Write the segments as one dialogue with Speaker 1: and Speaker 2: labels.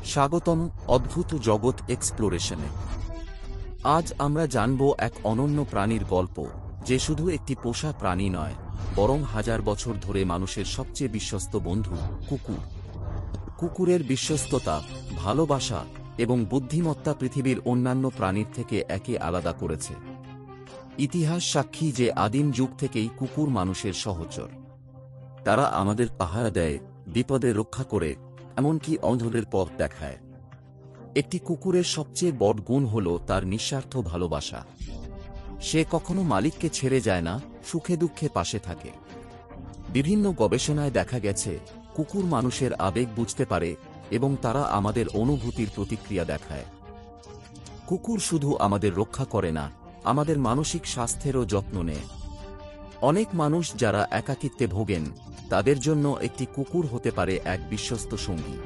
Speaker 1: স্বাগতম অদ্ভুত জগৎ এক্সপ্লোরেশনে। আজ আমরা জানব এক অনন্য প্রাণীর গল্প, যে শুধু একটি পোষা প্রাণী নয়, বরং হাজার বছর ধরে মানুষের সবচেয়ে বিশ্বস্ত বন্ধু, কুকুর। কুকুরের বিশ্বস্ততা, ভালোবাসা এবং বুদ্ধিমত্তা পৃথিবীর অন্যান্য প্রাণীর থেকে একে আলাদা করেছে। ইতিহাস সাক্ষী যে আদিম যুগ থেকেই কুকুর মানুষের সহচর। তারা আমাদের পাহারা দেয়, বিপদে রক্ষা করে, এমনকি অন্ধদের পথ দেখায়। একটি কুকুরের সবচেয়ে বড় গুণ হল তার নিঃস্বার্থ ভালোবাসা। সে কখনো মালিককে ছেড়ে যায় না, সুখে দুঃখে পাশে থাকে। বিভিন্ন গবেষণায় দেখা গেছে, কুকুর মানুষের আবেগ বুঝতে পারে এবং তারা আমাদের অনুভূতির প্রতিক্রিয়া দেখায়। কুকুর শুধু আমাদের রক্ষা করে না, আমাদের মানসিক স্বাস্থ্যেরও যত্ন নেয়। অনেক মানুষ যারা একাকিত্বে ভোগেন, তাদের জন্য একটি কুকুর হতে পারে এক বিশ্বস্ত সঙ্গী।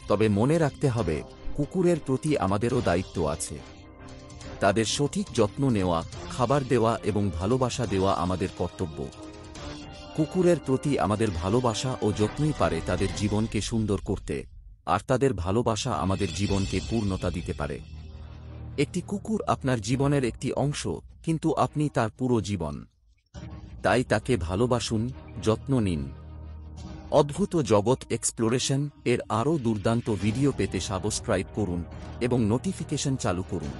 Speaker 1: তবে মনে রাখতে হবে, কুকুরের প্রতি আমাদেরও দায়িত্ব আছে। তাদের সঠিক যত্ন নেওয়া, খাবার দেওয়া এবং ভালোবাসা দেওয়া আমাদের কর্তব্য। কুকুরের প্রতি আমাদের ভালোবাসা ও যত্নই পারে তাদের জীবনকে সুন্দর করতে, আর তাদের ভালোবাসা আমাদের জীবনকে পূর্ণতা দিতে পারে। একটি কুকুর আপনার জীবনের একটি অংশ, কিন্তু আপনি তার পুরো জীবন। তাই তাকে ভালোবাসুন, যত্ন নিন। অদ্ভুত জগৎ এক্সপ্লোরেশন এর আরও দুর্দান্ত ভিডিও পেতে সাবস্ক্রাইব করুন এবং নোটিফিকেশন চালু করুন।